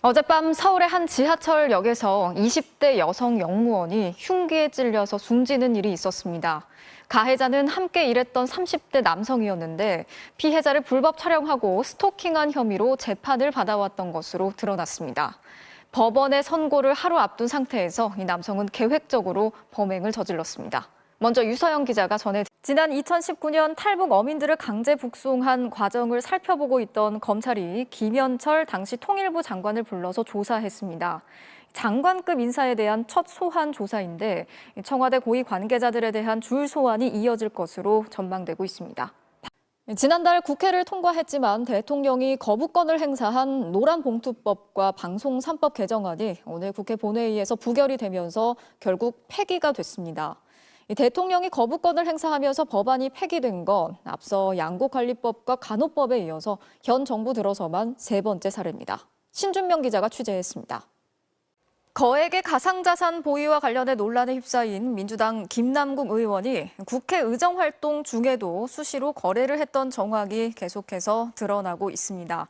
어젯밤 서울의 한 지하철역에서 20대 여성 영무원이 흉기에 찔려서 숨지는 일이 있었습니다. 가해자는 함께 일했던 30대 남성이었는데 피해자를 불법 촬영하고 스토킹한 혐의로 재판을 받아왔던 것으로 드러났습니다. 법원의 선고를 하루 앞둔 상태에서 이 남성은 계획적으로 범행을 저질렀습니다. 먼저 유서영 기자가 지난 2019년 탈북 어민들을 강제 북송한 과정을 살펴보고 있던 검찰이 김현철 당시 통일부 장관을 불러서 조사했습니다. 장관급 인사에 대한 첫 소환 조사인데 청와대 고위 관계자들에 대한 줄 소환이 이어질 것으로 전망되고 있습니다. 지난달 국회를 통과했지만 대통령이 거부권을 행사한 노란봉투법과 방송 3법 개정안이 오늘 국회 본회의에서 부결이 되면서 결국 폐기가 됐습니다. 대통령이 거부권을 행사하면서 법안이 폐기된 건 앞서 양곡관리법과 간호법에 이어서 현 정부 들어서만 세 번째 사례입니다. 신준명 기자가 취재했습니다. 거액의 가상자산 보유와 관련해 논란에 휩싸인 민주당 김남국 의원이 국회 의정활동 중에도 수시로 거래를 했던 정황이 계속해서 드러나고 있습니다.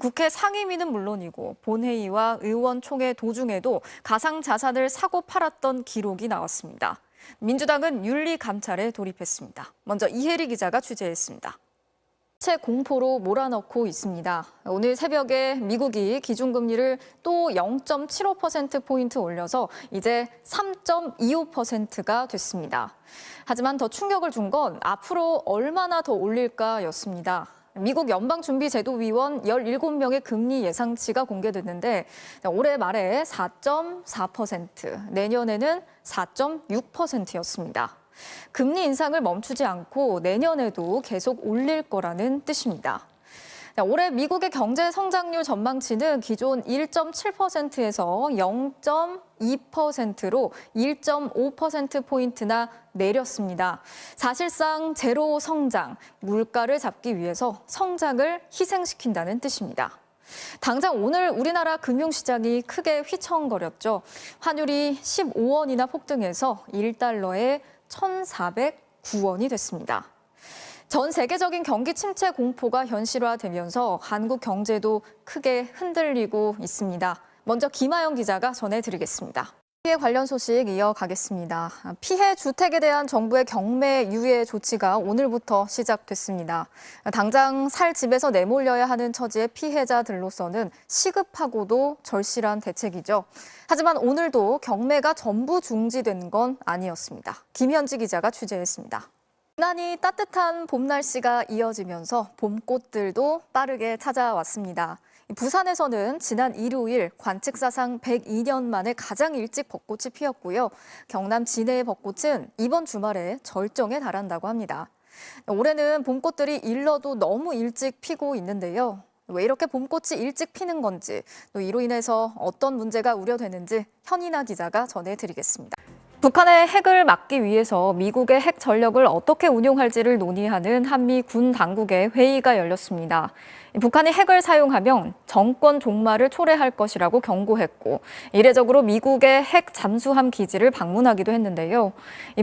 국회 상임위는 물론이고 본회의와 의원총회 도중에도 가상자산을 사고 팔았던 기록이 나왔습니다. 민주당은 윤리감찰에 돌입했습니다. 먼저 이혜리 기자가 취재했습니다. 체 공포로 몰아넣고 있습니다. 오늘 새벽에 미국이 기준금리를 또 0.75%포인트 올려서 이제 3.25%가 됐습니다. 하지만 더 충격을 준 건 앞으로 얼마나 더 올릴까였습니다. 미국 연방준비제도위원 17명의 금리 예상치가 공개됐는데 올해 말에 4.4%, 내년에는 4.6%였습니다. 금리 인상을 멈추지 않고 내년에도 계속 올릴 거라는 뜻입니다. 올해 미국의 경제 성장률 전망치는 기존 1.7%에서 0.2%로 1.5%포인트나 내렸습니다. 사실상 제로 성장, 물가를 잡기 위해서 성장을 희생시킨다는 뜻입니다. 당장 오늘 우리나라 금융시장이 크게 휘청거렸죠. 환율이 15원이나 폭등해서 1달러에 1,409원이 됐습니다. 전 세계적인 경기 침체 공포가 현실화되면서 한국 경제도 크게 흔들리고 있습니다. 먼저 김하영 기자가 전해드리겠습니다. 피해 관련 소식 이어가겠습니다. 피해 주택에 대한 정부의 경매 유예 조치가 오늘부터 시작됐습니다. 당장 살 집에서 내몰려야 하는 처지의 피해자들로서는 시급하고도 절실한 대책이죠. 하지만 오늘도 경매가 전부 중지된 건 아니었습니다. 김현지 기자가 취재했습니다. 유난히 따뜻한 봄 날씨가 이어지면서 봄꽃들도 빠르게 찾아왔습니다. 부산에서는 지난 일요일 관측사상 102년 만에 가장 일찍 벚꽃이 피었고요. 경남 진해의 벚꽃은 이번 주말에 절정에 달한다고 합니다. 올해는 봄꽃들이 일러도 너무 일찍 피고 있는데요. 왜 이렇게 봄꽃이 일찍 피는 건지, 또 이로 인해서 어떤 문제가 우려되는지 현인아 기자가 전해드리겠습니다. 북한의 핵을 막기 위해서 미국의 핵 전력을 어떻게 운용할지를 논의하는 한미 군 당국의 회의가 열렸습니다. 북한이 핵을 사용하면 정권 종말을 초래할 것이라고 경고했고 이례적으로 미국의 핵 잠수함 기지를 방문하기도 했는데요.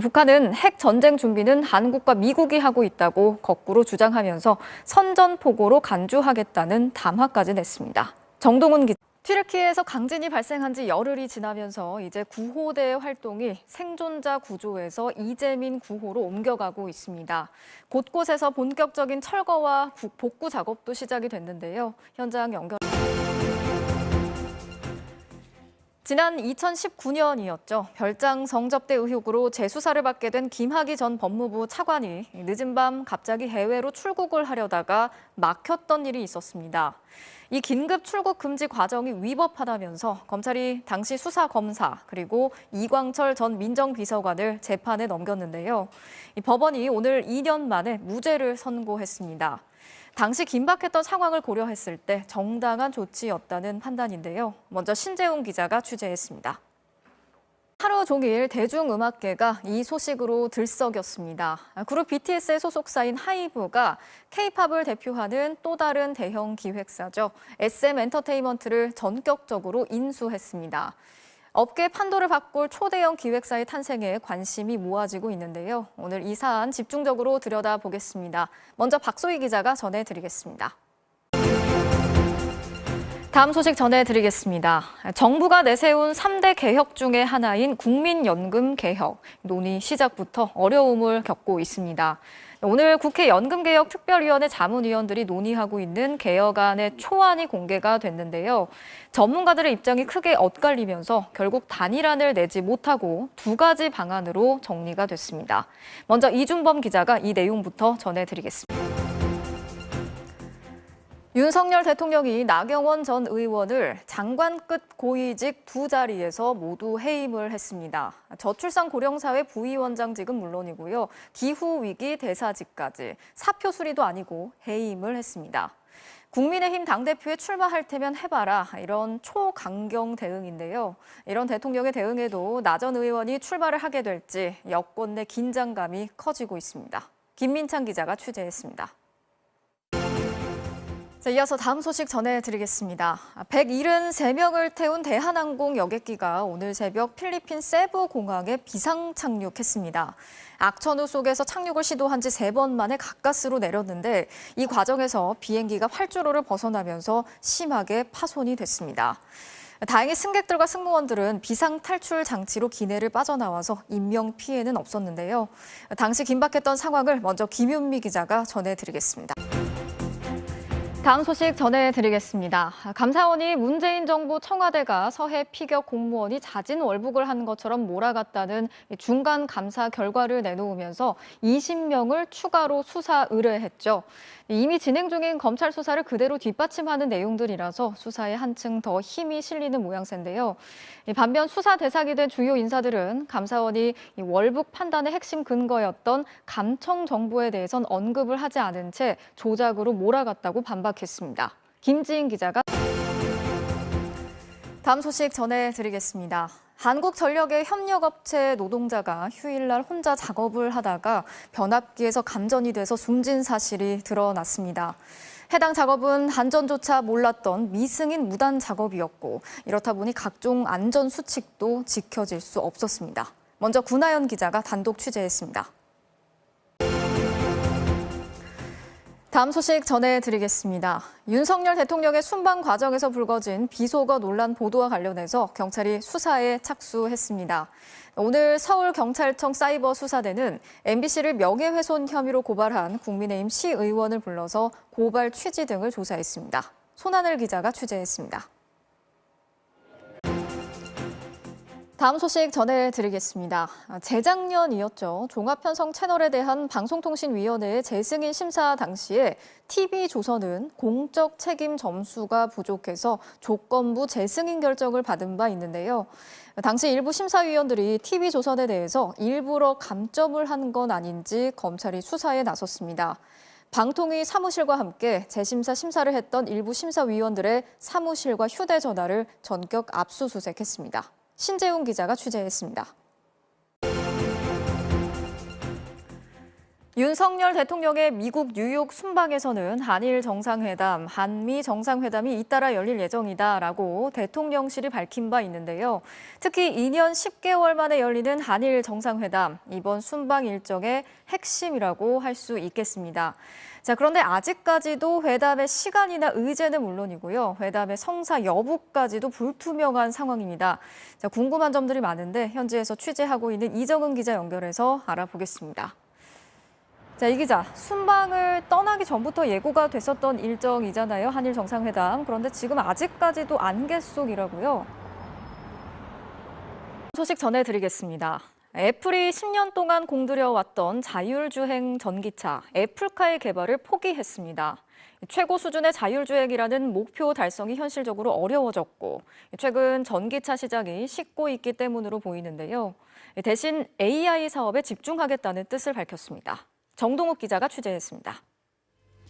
북한은 핵 전쟁 준비는 한국과 미국이 하고 있다고 거꾸로 주장하면서 선전포고로 간주하겠다는 담화까지 냈습니다. 정동훈 기자. 튀르키예에서 강진이 발생한 지 열흘이 지나면서 이제 구호대의 활동이 생존자 구조에서 이재민 구호로 옮겨가고 있습니다. 곳곳에서 본격적인 철거와 복구 작업도 시작이 됐는데요. 현장 연결. 지난 2019년이었죠. 별장 성접대 의혹으로 재수사를 받게 된 김학의 전 법무부 차관이 늦은 밤 갑자기 해외로 출국을 하려다가 막혔던 일이 있었습니다. 이 긴급 출국 금지 과정이 위법하다면서 검찰이 당시 수사 검사 그리고 이광철 전 민정비서관을 재판에 넘겼는데요. 이 법원이 오늘 2년 만에 무죄를 선고했습니다. 당시 긴박했던 상황을 고려했을 때 정당한 조치였다는 판단인데요. 먼저 신재웅 기자가 취재했습니다. 하루 종일 대중음악계가 이 소식으로 들썩였습니다. 그룹 BTS의 소속사인 하이브가 K-팝을 대표하는 또 다른 대형 기획사죠. SM 엔터테인먼트를 전격적으로 인수했습니다. 업계 판도를 바꿀 초대형 기획사의 탄생에 관심이 모아지고 있는데요. 오늘 이 사안 집중적으로 들여다보겠습니다. 먼저 박소희 기자가 전해드리겠습니다. 다음 소식 전해드리겠습니다. 정부가 내세운 3대 개혁 중의 하나인 국민연금 개혁, 논의 시작부터 어려움을 겪고 있습니다. 오늘 국회 연금개혁특별위원회 자문위원들이 논의하고 있는 개혁안의 초안이 공개가 됐는데요. 전문가들의 입장이 크게 엇갈리면서 결국 단일안을 내지 못하고 두 가지 방안으로 정리가 됐습니다. 먼저 이준범 기자가 이 내용부터 전해드리겠습니다. 윤석열 대통령이 나경원 전 의원을 장관급 고위직 두 자리에서 모두 해임을 했습니다. 저출산 고령사회 부위원장직은 물론이고요. 기후위기 대사직까지 사표 수리도 아니고 해임을 했습니다. 국민의힘 당대표에 출마할 테면 해봐라, 이런 초강경 대응인데요. 이런 대통령의 대응에도 나 전 의원이 출마를 하게 될지 여권 내 긴장감이 커지고 있습니다. 김민창 기자가 취재했습니다. 이어서 다음 소식 전해드리겠습니다. 173명을 태운 대한항공 여객기가 오늘 새벽 필리핀 세부 공항에 비상 착륙했습니다. 악천후 속에서 착륙을 시도한 지 3번 만에 가까스로 내렸는데 이 과정에서 비행기가 활주로를 벗어나면서 심하게 파손이 됐습니다. 다행히 승객들과 승무원들은 비상 탈출 장치로 기내를 빠져나와서 인명 피해는 없었는데요. 당시 긴박했던 상황을 먼저 김윤미 기자가 전해드리겠습니다. 다음 소식 전해드리겠습니다. 감사원이 문재인 정부 청와대가 서해 피격 공무원이 자진 월북을 한 것처럼 몰아갔다는 중간 감사 결과를 내놓으면서 20명을 추가로 수사 의뢰했죠. 이미 진행 중인 검찰 수사를 그대로 뒷받침하는 내용들이라서 수사에 한층 더 힘이 실리는 모양새인데요. 반면 수사 대상이 된 주요 인사들은 감사원이 월북 판단의 핵심 근거였던 감청 정보에 대해선 언급을 하지 않은 채 조작으로 몰아갔다고 반박했습니다. 김지인 기자가 다음 소식 전해드리겠습니다. 한국전력의 협력업체 노동자가 휴일날 혼자 작업을 하다가 변압기에서 감전이 돼서 숨진 사실이 드러났습니다. 해당 작업은 안전조차 몰랐던 미승인 무단 작업이었고 이렇다 보니 각종 안전 수칙도 지켜질 수 없었습니다. 먼저 구나연 기자가 단독 취재했습니다. 다음 소식 전해드리겠습니다. 윤석열 대통령의 순방 과정에서 불거진 비속어 논란 보도와 관련해서 경찰이 수사에 착수했습니다. 오늘 서울경찰청 사이버수사대는 MBC를 명예훼손 혐의로 고발한 국민의힘 시의원을 불러서 고발 취지 등을 조사했습니다. 손하늘 기자가 취재했습니다. 다음 소식 전해드리겠습니다. 재작년이었죠. 종합편성 채널에 대한 방송통신위원회의 재승인 심사 당시에 TV조선은 공적 책임 점수가 부족해서 조건부 재승인 결정을 받은 바 있는데요. 당시 일부 심사위원들이 TV조선에 대해서 일부러 감점을 한 건 아닌지 검찰이 수사에 나섰습니다. 방통위 사무실과 함께 재심사 심사를 했던 일부 심사위원들의 사무실과 휴대전화를 전격 압수수색했습니다. 신재훈 기자가 취재했습니다. 윤석열 대통령의 미국 뉴욕 순방에서는 한일 정상회담, 한미 정상회담이 잇따라 열릴 예정이다라고 대통령실이 밝힌 바 있는데요. 특히 2년 10개월 만에 열리는 한일 정상회담, 이번 순방 일정의 핵심이라고 할 수 있겠습니다. 그런데 아직까지도 회담의 시간이나 의제는 물론이고요. 회담의 성사 여부까지도 불투명한 상황입니다. 궁금한 점들이 많은데 현지에서 취재하고 있는 이정은 기자 연결해서 알아보겠습니다. 이 기자, 순방을 떠나기 전부터 예고가 됐었던 일정이잖아요. 한일 정상회담. 그런데 지금 아직까지도 안개 속이라고요. 소식 전해드리겠습니다. 애플이 10년 동안 공들여왔던 자율주행 전기차 애플카의 개발을 포기했습니다. 최고 수준의 자율주행이라는 목표 달성이 현실적으로 어려워졌고 최근 전기차 시장이 식고 있기 때문으로 보이는데요. 대신 AI 사업에 집중하겠다는 뜻을 밝혔습니다. 정동욱 기자가 취재했습니다.